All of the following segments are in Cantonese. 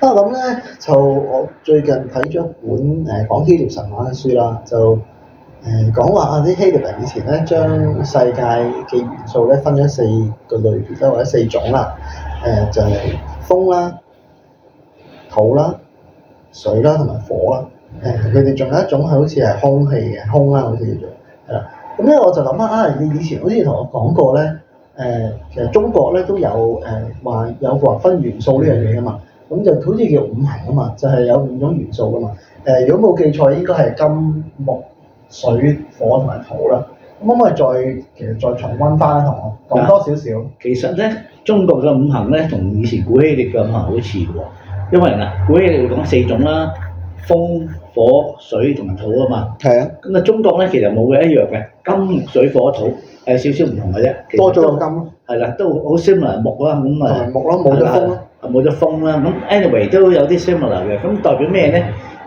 咁咧就我最近睇咗一本講希臘神話嘅書啦，就講話啲希臘人以前咧將世界嘅元素咧分咗四個類別啦，或者四種啦，就係風啦、土啦、水啦同埋火啦。佢哋仲有一種係好似係空氣嘅空啦，好似叫做係啦。咁咧我就諗下你以前好似同我講過咧，其實中國咧都有話有劃分元素呢樣嘢噶嘛。咁就好似叫五行啊嘛，就係有五種元素噶嘛。如果冇記錯，應該係金、木、水、火同埋土啦。咁可唔可以再重溫翻同我講多少少？其實咧，中國嘅五行咧，同以前古希臘嘅五行好似喎。因為嗱，古希臘講四種啦，風、火、水同埋土啊嘛。係啊。咁中國咧其實冇嘅一樣嘅，金、木、水、火、土係少少唔同嘅啫。多咗個金咯。係啦，都好 similar 木啦，咁啊。木咯，冇咗風咯。冇咗風啦，咁 anyway 都有啲 similar 嘅，咁代表咩咧？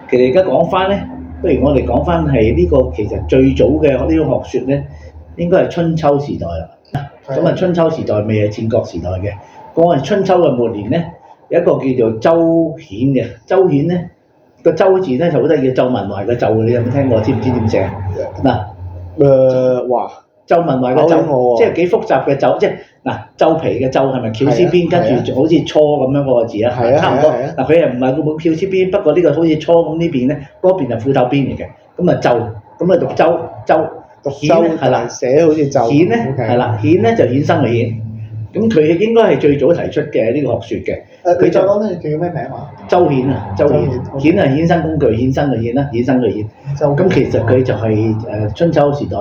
其實而家講翻咧，不如我哋講翻係呢個其實最早嘅呢種學説咧，應該係春秋時代啦。咁啊，春秋時代未係戰國時代嘅。講係春秋嘅末年咧，有一個叫做周顯嘅。周顯咧個周字咧就好得意，周文懷嘅周，你有冇聽過？知唔知點寫？嗱，哇！周文懷嘅周，即係幾複雜嘅周，即係嗱，周皮嘅周係咪翹絲邊，跟住好似初咁樣嗰個字啊？差唔多。嗱，佢又唔係冇翹絲邊，不過呢個好似初咁呢邊咧，嗰邊係斧頭邊嚟嘅。咁啊周，咁啊讀周，讀顯咧係啦，寫好似周。顯咧係啦，顯咧就衍生嘅顯。咁佢應該係最早提出嘅呢個學説嘅。佢再講咧，叫咩名話？周顯啊，周顯，顯係衍生工具，衍生嘅顯啦，衍生嘅顯。咁其實佢就係春秋時代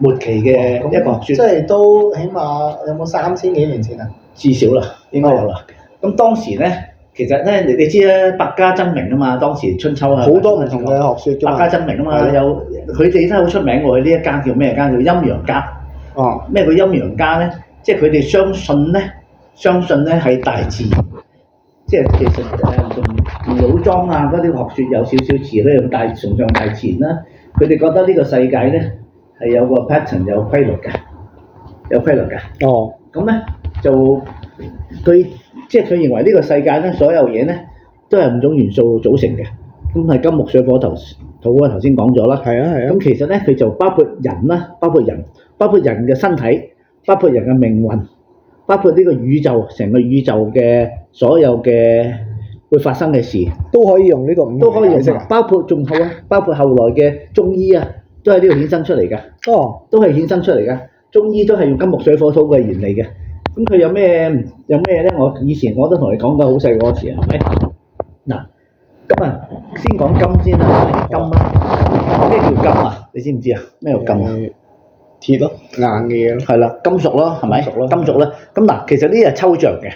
末期嘅一個學説，即係都起碼有冇3000幾年前啊？至少啦，應該有啦。咁當時咧，其實咧你知咧，百家爭鳴啊嘛，當時春秋啊，好多唔同嘅學説，百家爭鳴啊嘛，有佢哋真係好出名喎。呢一間叫咩間？叫陰陽家。哦。咩叫陰陽家咧？即係佢哋相信咧係大自然，即係其實同老莊啊嗰啲學説有少少似咧，咁崇尚大自然啦。佢哋覺得呢個世界咧係有個 pattern 有規律嘅，哦。咁咧就佢認為呢個世界咧所有嘢咧都係五種元素組成嘅，咁係金木水火土啊，頭先講咗啦。係啊。咁其實咧佢就包括人啦，包括人嘅身體，包括人嘅命運，包括呢個宇宙，成個宇宙嘅所有嘅會發生嘅事，都可以用呢個五行都可以用，包括後來嘅中醫啊，都係呢度衍生出嚟嘅。哦，都係衍生出嚟嘅。中醫都係用金木水火土嘅原理嘅。咁佢有咩咧？我以前我都同你講過，好細個時係咪？嗱，咁啊，先講金先啦，金啊，咩叫金啊？你知唔知啊？咩叫金啊？鐵咯，硬嘅嘢咯。係啦，金屬咯，係咪？金屬啦。咁嗱，其實呢啲係抽象嘅。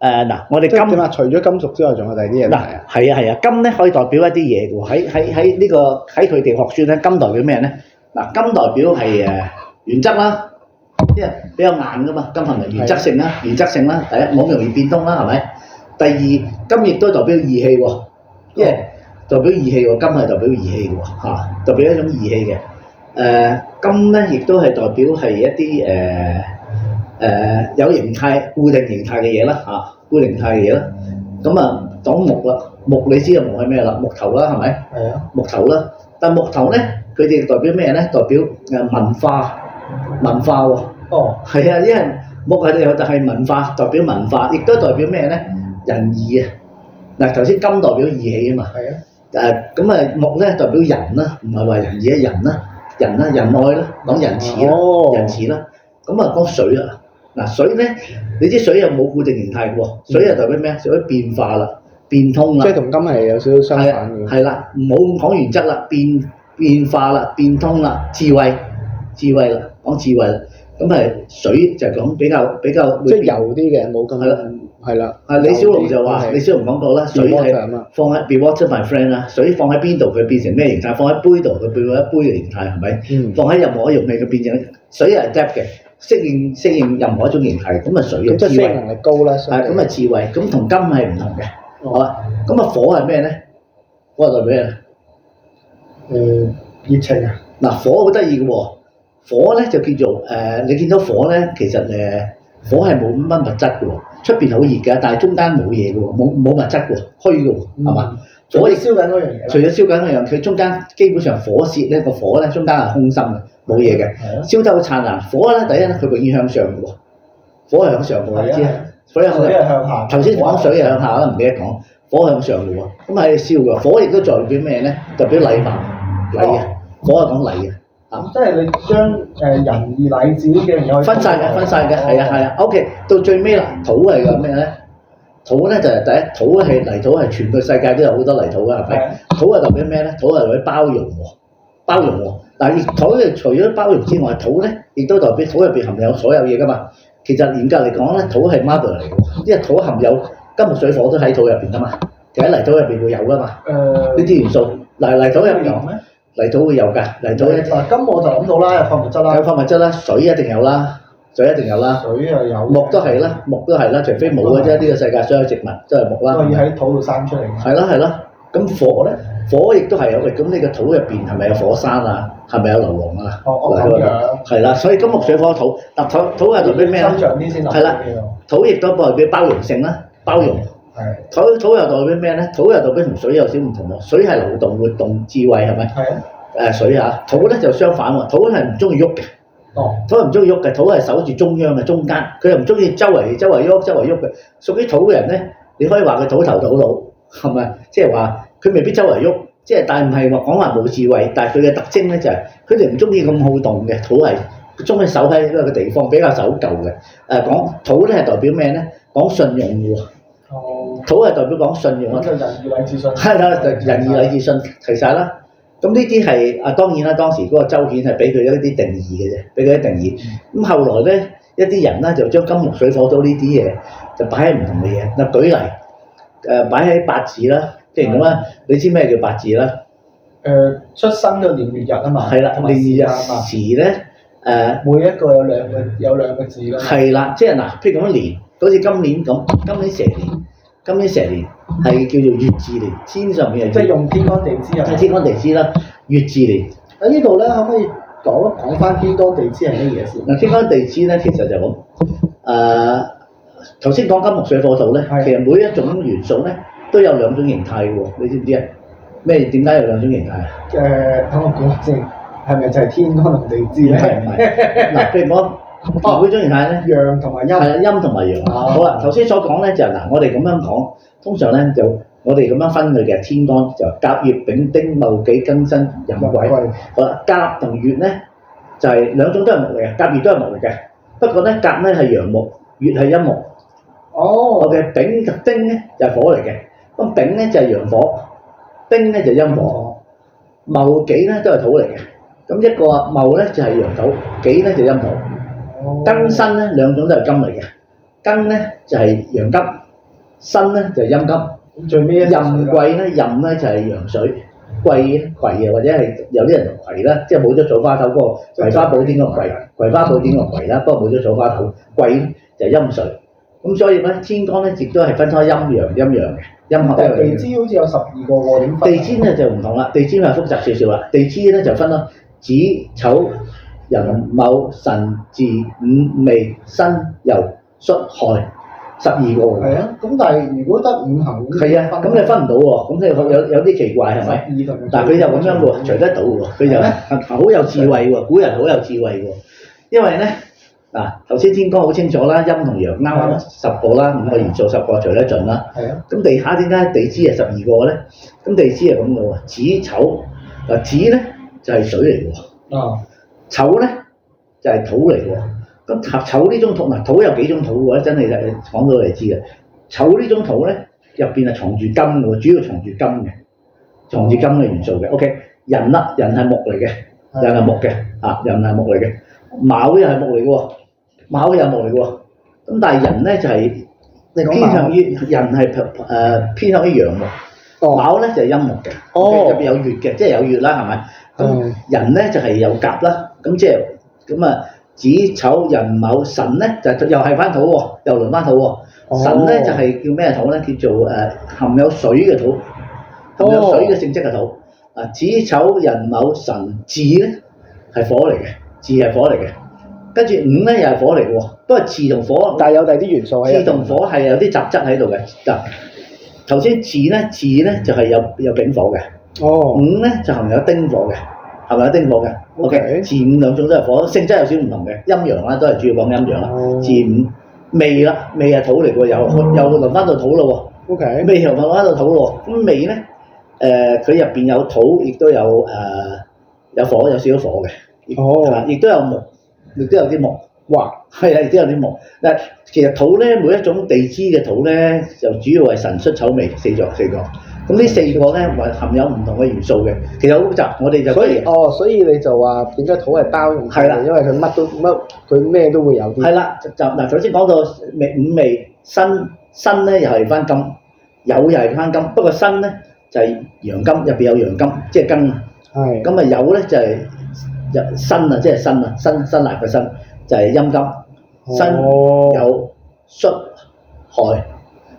嗱，我哋金啊，除咗金屬之外，仲有第二啲嘢。嗱，係啊，金咧可以代表一啲嘢嘅喎。喺呢個喺佢哋學説咧，金代表咩咧？嗱，金代表係原則啦，即係比較硬噶嘛。金係咪原則性啦？原則性啦，第一冇咁容易變通啦，係咪？第二，金亦都代表義氣喎，即係代表義氣喎。金係代表義氣嘅喎，嚇，代表一種義氣嘅。金咧亦都係代表係一啲有形態、固定形態嘅嘢啦，嚇，固定形態嘅嘢啦。咁啊，講木啦，木你知道木係咩啦？木頭啦，係咪？係啊。木頭啦，但木頭咧，佢哋代表咩咧？代表文化喎。哦。係啊，因為木係就係文化，代表文化，亦都代表咩咧？仁義啊。嗱，頭先金代表義氣啊嘛。係啊。咁啊，木咧代表人啦，唔係話仁義嘅人啦。仁愛啦，講仁慈啦，咁啊講水啊，嗱水咧，你知水又冇固定形態嘅喎，水又代表咩？水變化啦，變通啦，即係同金係有少少相反嘅。係啦，唔好咁講原則啦，變化啦，變通啦，智慧啦，講智慧啦，咁係水就講比較即係柔啲嘅，冇咁係啦。李小龍就話，李小龍講過啦，水係放喺 be water my friend 啦，水放喺邊度佢變成咩形態？放喺杯度佢變咗一杯嘅形態係咪？放喺任何一容器佢變成水係 adapt 嘅，適應任何一種形態。咁啊水嘅智慧能力高啦。係咁啊智慧，咁同金係唔同嘅，係嘛？咁啊火係咩咧？火代表咩？熱情啊！嗱火好得意嘅喎，火咧就叫做你見到火咧，其實火係冇乜物質嘅喎。出邊好熱嘅，但係中間冇嘢嘅喎，冇物質嘅喎，虛嘅喎，係嘛？火亦燒緊嗰樣嘢啦。除咗燒緊嗰樣，佢中間基本上火舌咧個火咧中間係空心嘅，冇嘢嘅，燒得好燦爛。火咧第一咧佢永遠向上嘅喎，火係向上嘅喎，你知啊？水係向下。頭先講水係向下啦，唔記得講。火向上嘅喎，咁係燒嘅。火亦都代表咩咧？代表禮貌禮嘅，火係講禮嘅。即係你將仁義禮智呢幾樣嘢分晒嘅，係啊。OK， 到最尾啦，土係個咩咧？土咧就係第一，土係泥土係全個世界都有好多泥土嘅，係咪？土係代表咩咧？土係代表包容喎。但係土除咗包容之外，土咧亦都代表土入邊含有所有嘢噶嘛。其實嚴格嚟講咧，土係 mother 嚟嘅，因為土含有金木水火都喺土入邊噶嘛，其實喺泥土入邊會有噶嘛。呢啲元素，泥土入邊有咩？泥土會有㗎，泥土嗱，咁我就諗到啦，有礦物質啦。有礦物質啦，水一定有啦。水又有。木都係啦，除非冇嘅啫。呢個世界所有植物都係木啦。都要喺土度生出嚟。係咯。咁火咧？火亦都係有嘅。咁你個土入邊係咪有火山啊？係咪有硫磺啊？咁樣。係啦，所以金木水火土。嗱，土係代表咩咧？生長啲先。係啦。土亦都代表包容性啦，包容。係。土又代表咩咧？土又代表同水有少唔同喎。水係流動、活動、智慧係咪？係啊。水啊，土咧就相反喎。土係唔中意喐嘅。土係唔中意喐嘅，土係守住中央嘅中間，佢又唔中意周圍喐嘅。屬於土嘅人咧，你可以話佢土頭土腦，係咪？即係話佢未必周圍喐，即係但係唔係話講話冇智慧，但係佢嘅特徵咧就係佢哋唔中意咁好動嘅。土係中意守喺一個地方比較守舊嘅。講土咧係代表咩咧？講信用嘅喎。土係代表講信用啊。咁就仁義禮智信。係啦，仁義禮智信提晒啦。咁呢啲係當然啦，當時嗰個周顯係俾佢一啲定義嘅啫，俾佢啲定義。咁後來咧，一啲人咧就將金木水火土呢啲嘢就擺喺唔同嘅嘢。嗱，舉例擺喺八字啦，即係咁啦。你知咩叫八字啦？出生嘅年月日啊嘛。係啦，年月日時咧每一個有兩個字啦。係啦，即係嗱，譬如講一年，好似今年咁，今年蛇年係叫做乙巳年，天上面係即係用天干地支啊。天干地支啦，乙巳年。喺呢度咧，可唔可以講翻天干地支係乜嘢先？嗱，天干地支咧，其實就咁。頭先講金木水火土咧，其實每一種元素咧都有兩種形態嘅喎，你知唔知啊？點解有兩種形態啊？等我估下先，係咪就係天干同地支咧？唔係。嗱，譬如講每種形態咧，陽同埋陰。係陰同埋陽。好啦，頭先所講咧就嗱，我哋咁樣講，通常咧就我哋咁樣分佢嘅天干就甲、乙、丙、丁、戊、己、庚、辛、壬、癸。好啦，甲同乙咧就係兩種都係木嚟嘅，甲、乙都係木嚟嘅。不過咧，甲咧係陽木，乙係陰木。OK，丙同丁咧就係火嚟嘅。咁丙咧就係陽火，丁咧就係陰火。戊、己咧都係土嚟嘅。咁一個戊咧就係陽土，己咧就陰土。庚辛咧兩種都係金嚟嘅，庚咧就係陽金，辛咧就係陰金。最尾壬癸咧，壬咧就係陽水，癸啊或者係有啲人同癸啦，即係冇咗草花頭嗰個葵花寶典個葵，葵花寶典個葵啦，不過冇咗草花頭，癸就係陰水。咁所以咧天干咧亦都係分開陰陽嘅，陰合。地支好似有12個喎，點分？地支咧就唔同啦，地支係複雜少少啦。地支咧就分咗子丑寅卯辰巳午未申酉戌亥12個喎。係啊，咁但係如果得五行，係啊，咁你分唔到喎，咁你有啲奇怪係咪？但係佢就咁樣喎，除得到喎，佢就好有智慧喎，古人好有智慧喎。因為咧嗱，頭先天干好清楚啦，陰同陽啱啱10個啦，5個元素10個除得盡啦。係啊。咁地下點解地支係12個咧？咁地支係咁嘅喎，子丑嗱，子咧就係水嚟喎。丑咧就係土嚟喎。咁丑呢種土嗱，土有幾種土喎？真係講到你知嘅。丑呢種土咧入邊係藏住金嘅喎，主要藏住金嘅，藏住金嘅元素嘅。OK， 人啦，人係木嚟嘅，人係木嘅，人係木嚟嘅。卯又係木嚟嘅喎，卯又係木嚟嘅喎。咁但係人咧就係偏向於人係偏向於陽木，卯咧就係陰木嘅。入邊有月嘅，即係有月啦，係咪？咁人咧就係有甲啦，咁即係咁啊。子丑寅卯辰咧就又係翻土喎，又輪翻土喎。辰咧就係叫咩土咧？叫做含有水嘅土，含有水嘅性質嘅土。子丑寅卯辰巳咧係火嚟嘅，巳係火嚟嘅。跟住五咧又係火嚟嘅喎，不過字同火，但係有第二啲元素喺入邊。字同火係有啲雜質喺度嘅。嗱，頭先字咧就係有丙火嘅，哦，五咧就含有丁火嘅，係咪有丁火嘅 OK 字五兩種都係火，性質有少唔同嘅，陰陽啦都係主要講陰陽啦。哦字五未啦，未係土嚟嘅喎，又輪翻到土咯喎。 OK，未又輪翻到土咯喎，咁未咧佢入邊有土，亦都有有火，有少少火嘅，哦，亦都有木，亦都有啲木。哇，係啊，亦都有啲木。嗱，其實土咧，每一種地支嘅土咧，就主要係辰戌丑未四個。咁呢四個咧，含有唔同嘅元素嘅，其實好複雜。我哋就所以你就話點解土係包容性？係啦因為佢咩都會有啲。係啦，就嗱，頭先講到五味辛咧，又係翻金，酉又係翻金，不過辛咧就係陽金，入邊有陽金，即係庚啊。係。咁啊酉咧就係辛啊，即係辛啊，辛辣嘅辛就係陰金，辛酉戌亥，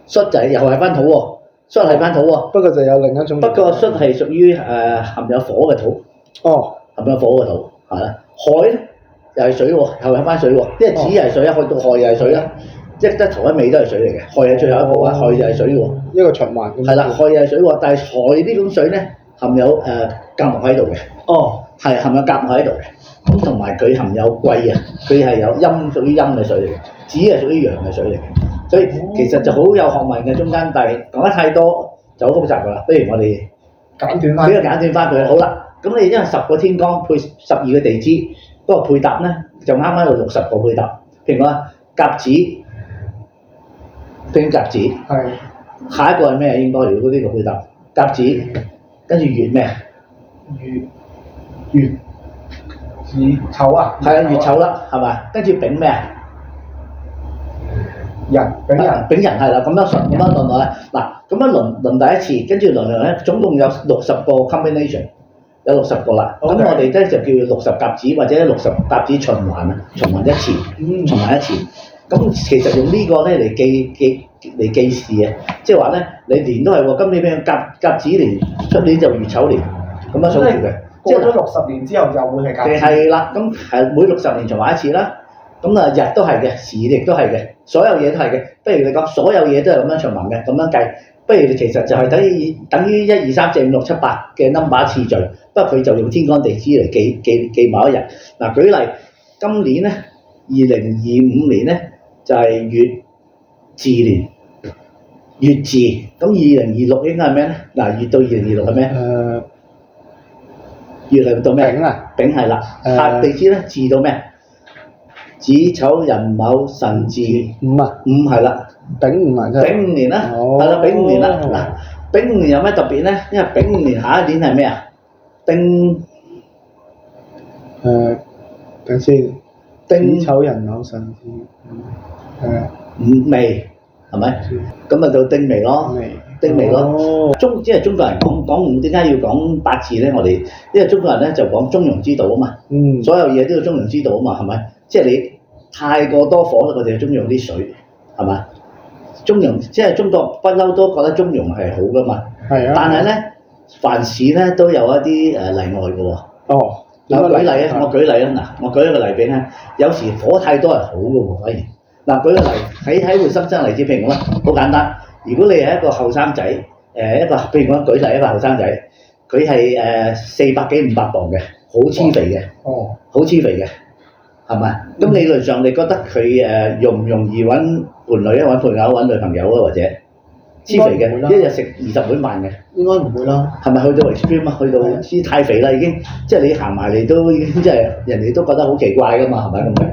戌就係又係翻土喎。戌係翻土喎，不過就有另一種。不過戌係屬於含有火嘅土，哦，含有火嘅土，係啦。亥咧又係水喎，又係翻水喎，因為子係水啊，亥到亥又係水啦，一頭一尾都係水嚟嘅。亥係最後一步啊，亥就係水喎，一個循環咁。係啦，亥又係水喎，但係亥呢種水咧含有甲木喺度嘅，哦，係含有甲木喺度嘅，咁同埋佢含有癸啊，佢係有陰屬於陰嘅水嚟嘅，子係屬於陽嘅水嚟嘅。所以其實就好有學問嘅中間，但係講得太多就好複雜㗎啦。不如我哋簡短翻。比較簡短翻佢。好啦，咁你因為10個天干配12個地支，嗰個配搭咧就啱啱有60個配搭。譬如講甲子，對甲子，係。下一個係咩？應該如果呢個配搭，甲子，跟住月咩啊？月丑啊。係啊，月丑啦，係咪？跟住丙咩啊？丙人係啦，咁樣輪落嚟，嗱咁樣輪第一次，跟住輪咧，總共有60個 combination，有60個啦。咁 Okay. 我哋咧就叫60甲子或者60甲子循環啊，循環一次，循環一次。咁其實用呢個咧嚟記事嘅，即係話咧你年都係喎，今年咩甲子年，出年就乙丑年，咁樣數住嘅。過咗60年之後就會係甲子。係啦，咁係每60年循環一次啦。咁啊日都係嘅，時亦都係嘅，所有嘢都係嘅。不如你講，所有嘢都係咁樣循環嘅，咁樣計。不如你其實就係等於1、2、3、4、5、6、7、8嘅 number 次序，不過佢就用天干地支嚟記某一日。嗱，舉例，今年咧2025年咧就係乙巳年，乙巳。咁2026應該係咩咧？嗱，月到2026係咩？月嚟到咩？丙啊。丙係啦。下地支咧巳到咩？子丑寅卯辰巳午啊，午係啦，丙午啊，真係丙午年啦，係啦，丙午年啦。嗱，丙午年有咩特別咧？因為丙午年下一年係咩啊？等先，子丑寅卯辰巳，午未係咪？咁啊到丁未咯，丁未咯。即係中國人講點解要講八字咧？我哋因為中國人咧就講中庸之道啊嘛，所有嘢都要中庸之道啊嘛，係咪？即係你太過多火，我哋就中庸啲水，係嘛？中庸即係中國不嬲都覺得中庸係好噶嘛。係啊。但係咧，凡事咧都有一啲例外嘅喎。哦。我舉例啊，我舉例啊，嗱，我舉一個例俾你聽。有時火太多係好嘅喎，反而嗱，舉個例喺活生生例子，譬如講啦，好簡單。如果你係一個後生仔，譬如講舉例一個後生仔，佢係400幾500磅嘅，好黐肥嘅。哦。好黐肥嘅。係咪？咁理論上你覺得佢容唔容易揾伴侶啊、揾配偶、揾女朋友啊，或者黐肥嘅，一日食20碗飯嘅？應該唔會啦。係咪去到 extreme 啊？去到黐太肥啦已經，即係你行埋嚟都已經即係人哋都覺得好奇怪㗎嘛，係咪咁嘅？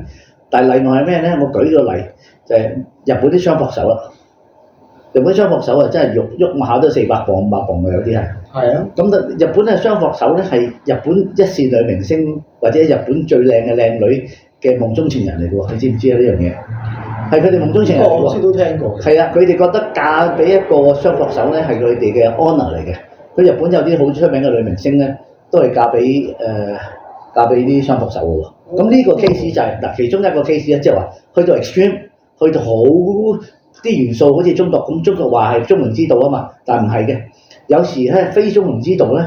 但係例外係咩咧？我舉個例就係日本啲雙膊手啦。日本雙膊手啊，真係喐下都400磅、500磅嘅，有啲係。係啊。咁日本嘅雙膊手咧係日本一線女明星或者日本最靚嘅靚女嘅夢中情人嚟嘅喎，你知唔知啊？呢樣嘢係佢哋夢中情人嚟喎。我知都聽過。係啊，佢哋覺得嫁俾一個雙膊手咧係佢哋嘅 honour 嚟嘅。佢日本有啲好出名嘅女明星咧，都係嫁俾啲雙膊手嘅喎。咁呢個 case 就係嗱，其中一個 case 咧，即係話去到 extreme，去到好啲元素好似中國咁，中國話係中庸之道啊嘛，但唔係嘅。有時咧非中庸之道咧，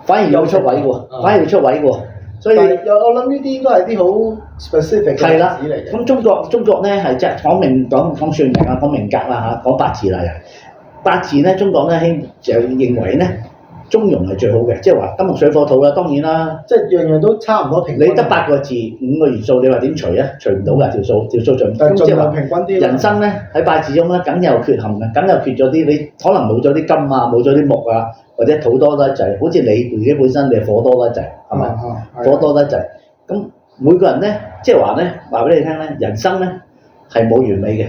反而有出位嘅喎，反而會出位嘅喎。所以但係我諗呢啲都係啲好 specific 嘅例係啦子嚟嘅。咁中國咧係即係講算命啊，講命格啦嚇，講八字啦又。八字咧，中國咧就認為咧中庸係最好嘅，即係話金木水火土啦。當然啦，即係樣樣都差唔多平均。你得8個字5個元素，你話點除啊？除唔到㗎，條數盡。但係盡咁即係話量平均啲。人生咧喺八字中咧，梗有缺陷嘅，梗有缺咗啲。你可能冇咗啲金啊，冇咗啲木啊，或者土多得滯。好似你自己本身你係火多得滯，係咪？火多得滯。咁每個人咧，即係話咧，話俾你聽咧，人生咧係冇完美嘅。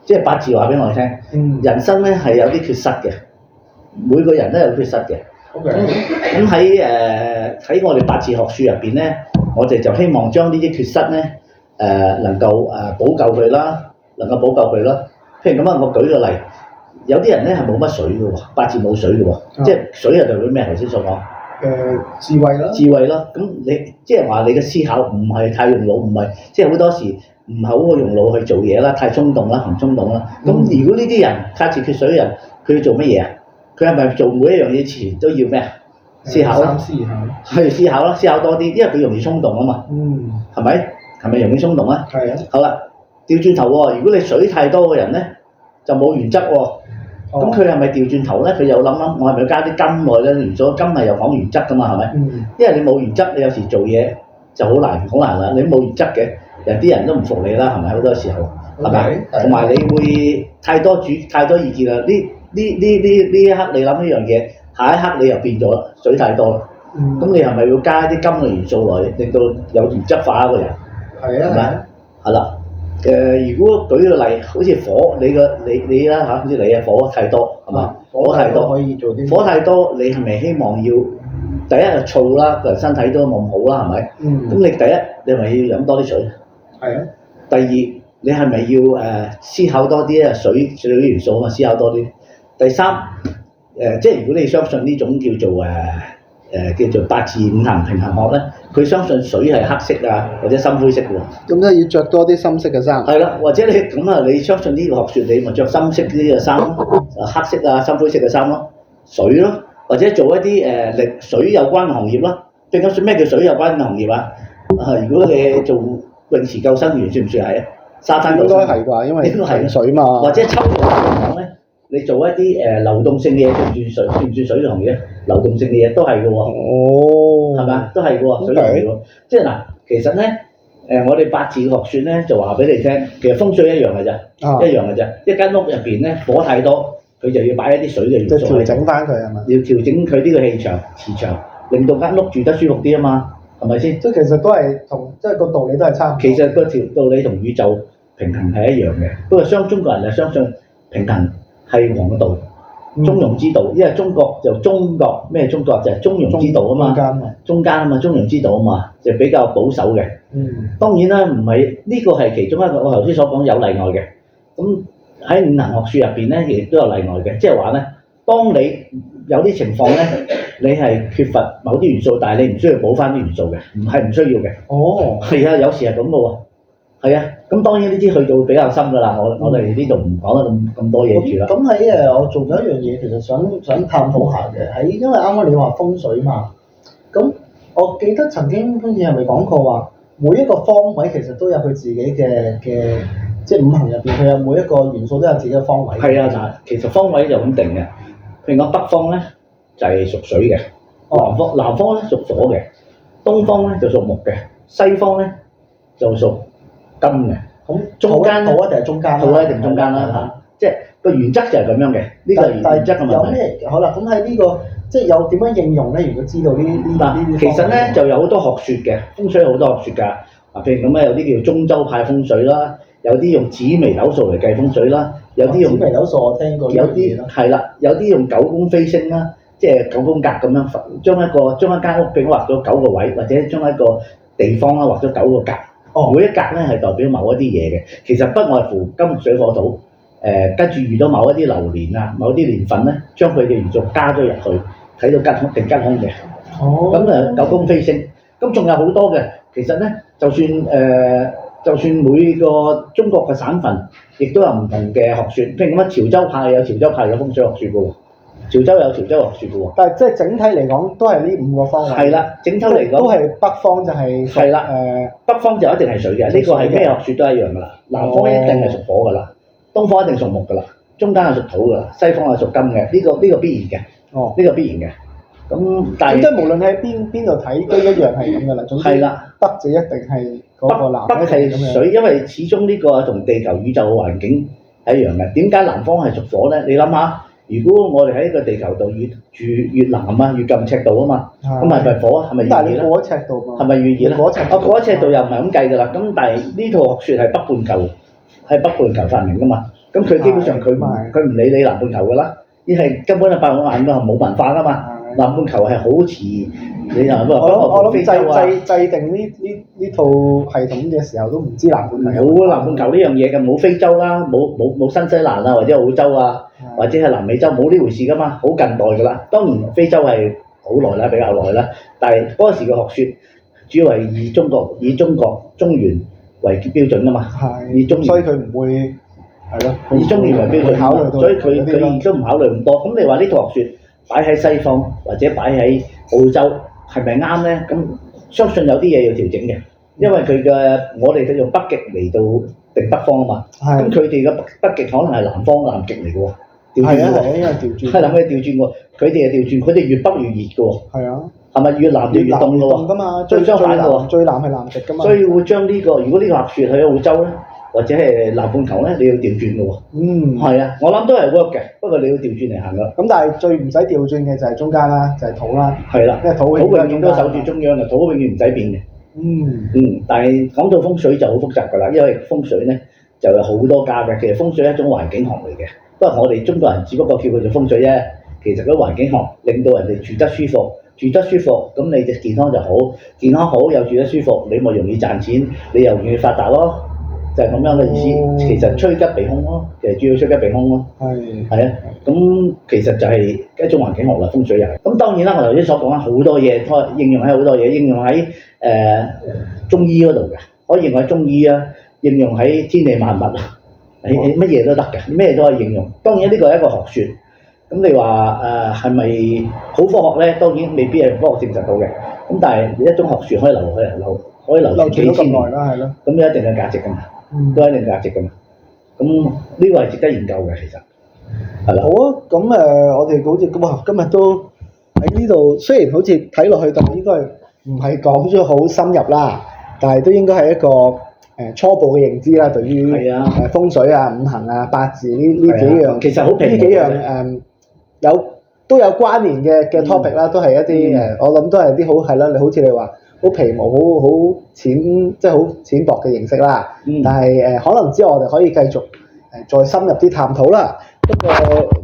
即係八字話俾我哋聽，人生咧係有啲缺失嘅，每個人都有缺失嘅。OK。咁喺我哋八字學書入邊咧，我哋就希望將呢啲缺失咧能夠補救佢啦，能夠補救佢啦。譬如咁啊，我舉個例，有啲人咧係冇乜水嘅喎，八字冇水嘅喎，即係水係代表咩？頭先所講智慧啦。智慧啦，咁你即係話你嘅思考唔係太用腦，唔係即係好多時。唔係好用腦去做嘢啦，太衝動啦，行衝動啦。咁如果呢啲人八字缺水嘅人，佢要做乜嘢啊？佢係咪做每一樣嘢前都要咩啊？思考啦，係思考啦，思考多啲，因為佢容易衝動啊嘛。係咪？係咪容易衝動啊？係啊。好啦，調轉頭喎，如果你水太多嘅人咧，就冇原則喎。咁佢係咪調轉頭咧？佢又諗，我係咪要加啲金落去咧？元素金係又講原則噶嘛，係咪？因為你冇原則，你有時做嘢就好難啦。你冇原則嘅。有啲人都唔服你啦，係咪？好多時候係咪？同埋你會太多意見啦。呢一刻你諗呢樣嘢，下一刻你又變咗水太多啦。咁你係咪要加啲金嘅元素落去，令到有原則化一個人？係啊，係咪？係啦。如果舉個例，好似火，你啦嚇，好似你嘅火太多係嘛？火太多可以做啲。火太多，你係咪希望要第一係燥啦，個人身體都冇咁好啦，係咪？咁你第一你係咪要飲多啲水？係啊。第二，你係咪要思考多啲咧？水元素啊嘛，思考多啲。第三，即係如果你相信呢種叫做八字五行平衡學咧，佢相信水係黑色啊或者深灰色喎。咁即係要着多啲深色嘅衫。係啦，或者你咁啊，你相信呢個學説，你咪着深色啲嘅衫咯，黑色啊深灰色嘅衫咯，水咯，或者做一啲水有關嘅行業咯。最緊要咩叫水有關嘅行業啊？如果你做泳池救生員算唔算係啊？沙灘救生員應該係啩，因為應該係水嘛。或者抽水嚟講咧，你做一啲流動性嘅嘢算唔算水嘅行業？流動性嘅嘢都係嘅喎。哦。係咪？都係嘅喎，水行業喎。即係嗱，其實咧我哋八字學説咧就話俾你聽，其實風水一樣嘅啫，一樣嘅啫。一間屋入邊咧火太多，佢就要擺一啲水嘅元素。即係調整翻佢係咪？要調整佢呢個氣場、磁場，令到間屋住得舒服啲啊嘛。係咪先？即係其實都係同即係個道理都係差唔多。其實個條道理同宇宙平衡係一樣嘅，不過中國人就相信平衡係王道、中庸之道，因為中國就中國咩？中國就係中庸之道啊嘛，中間啊嘛，中庸之道啊嘛，就比較保守嘅。當然啦，唔係呢個係其中一個，我頭先所講有例外嘅。咁喺五行學説入邊咧，亦都有例外嘅，即係話咧，當你有啲情況咧，你係缺乏某啲元素，但係你唔需要補翻啲元素嘅，唔需要嘅。哦，係啊，有時係咁嘅喎。係啊，咁當然呢啲去到比較深㗎啦，我哋呢度唔講得咁多嘢住啦。咁喺我做咗一樣嘢，其實想探討下嘅，因為啱啱你話風水嘛，咁我記得曾經好似係咪講過話，每一個方位其實都有佢自己嘅即係五行入邊，佢有每一個元素都有自己嘅方位。係啊，嗱，其實方位就咁定嘅。譬如講北方咧就係屬水嘅，南方咧屬火嘅，東方咧就屬木嘅，西方咧就屬金嘅。咁中間土一定係中間，土一定中間啦嚇。即係個原則就係咁樣嘅，呢個原則嘅問題。有咩好啦？咁喺呢個即係有點樣應用咧？如果知道呢啲，其實咧就有好多學説嘅，風水有好多學説㗎。嗱，譬如咁咧，有啲叫中州派風水啦，有啲用紫微斗數嚟計風水啦，有啲用紫微斗數我聽過，有啲係啦，有啲用九宮飛星啦，即係九宮格咁樣將一間屋俾畫咗9個位，或者將一個地方啦畫咗9個格。每一格咧係代表某一啲嘢嘅，其實不外乎金木水火土。跟住遇到某一啲流年啊，某啲年份咧，將佢嘅元素加咗入去，睇到吉凶定吉凶嘅。咁九宮飛星，咁仲有好多嘅。其實咧，就算每個中國嘅省份，亦都有唔同嘅學説。譬如咁啊，潮州派有潮州派嘅風水學説嘅喎。潮州有潮州學説嘅喎。但係即係整體嚟講，都係呢5個方位。係啦，整體嚟講都係北方就係係啦，北方就一定係水嘅，呢個係咩學説都一樣㗎啦。南方一定係屬火㗎啦，東方一定屬木㗎啦，中間係屬土㗎啦，西方係屬金嘅，呢個必然嘅。哦，呢個必然嘅。咁但係即係無論喺邊度睇都一樣係咁㗎啦。總之係啦，北就一定係嗰個南，北係水，因為始終呢個同地球宇宙嘅環境係一樣嘅。點解南方係屬火咧？你諗下，如果我哋喺個地球度越南啊，越近赤道啊嘛，咁係咪火啊？係咪越熱咧？但係你過咗赤道嘛？係咪越熱咧？過咗赤道，過咗赤道又唔係咁計㗎啦。咁但係呢套學説係北半球發明㗎嘛。咁佢基本上佢唔理你南半球㗎啦，呢係根本係北半球冇文化㗎嘛。南半球係好似你又我諗制定呢套系統嘅時候都唔知南半球冇南半球呢樣嘢嘅，冇非洲啦，冇新西蘭啊，或者澳洲啊，或者係南美洲冇呢回事噶嘛，好近代噶啦。當然非洲係好耐啦，比較耐啦，但係嗰時嘅學説主要係以中國中原為標準噶嘛，所以佢唔會係咯，以中原為標準，考慮到所以佢亦都唔考慮咁多。咁你話呢套學説擺喺西方或者擺喺澳洲係咪啱咧？咁相信有啲嘢要調整嘅，因為我哋用北極嚟到定北方啊嘛。咁佢哋嘅北極可能係南極嚟嘅喎，調轉嘅喎。因為調轉。係啦，佢調轉喎，佢哋係調轉，佢哋越北越熱嘅喎。係啊。係咪越南就越凍嘅喎？㗎嘛，最相反嘅喎。最南係南極㗎嘛。所以會將呢個，如果呢個學説喺澳洲咧，或者係南半球咧，你要調轉嘅喎。係啊，我諗都係 work 嘅，不過你要調轉嚟行㗎。咁但係最唔使調轉嘅就係中間啦，就係土啦。係啦，因為土永遠都守住中央嘅，土永遠唔使變嘅。但係講到風水就好複雜㗎啦，因為風水咧就有好多家嘅。其實風水係一種環境學嚟嘅，不過我哋中國人只不過叫佢做風水啫。其實嗰環境學令到人哋住得舒服，咁你嘅健康就好，健康好又住得舒服，你咪容易賺錢，你又容易發達咯。就係咁樣嘅意思，其實趨吉避凶咯，其實主要趨吉避凶咯。係啊，咁其實就係一種環境學啦，風水又係。咁當然啦，我頭先所講啦，好多嘢應用喺好多嘢，應用喺中醫嗰度嘅，可以應用喺中醫啊，應用喺天地萬物啊，乜嘢都得嘅，咩都可以應用。當然呢個係一個學説，咁你話係咪好科學咧？當然未必係科學證實到嘅，咁但係一種學説可以流傳幾千年啦，係咯，咁有一定嘅價值㗎嘛。都係一定價值㗎嘛，咁呢個係值得研究嘅，其實係啦。好啊，咁我哋好似哇，今日都喺呢度，雖然好似睇落去就應該唔係講咗好深入啦，但係都應該係一個初步嘅認知啦，對於風水啊、五行啊、八字呢幾樣，其實好平呢幾樣都有關聯嘅 topic 啦，都係一啲我諗都係啲好係啦，好似你話。好皮毛，好淺，即係好淺薄嘅認識啦。但係可能之後我哋可以繼續再深入啲探討啦。不過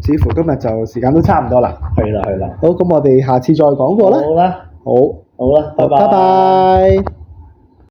似乎今日就時間都差唔多啦。係啦。好，咁我哋下次再講過啦。好啦，好，好啦，拜拜。拜拜。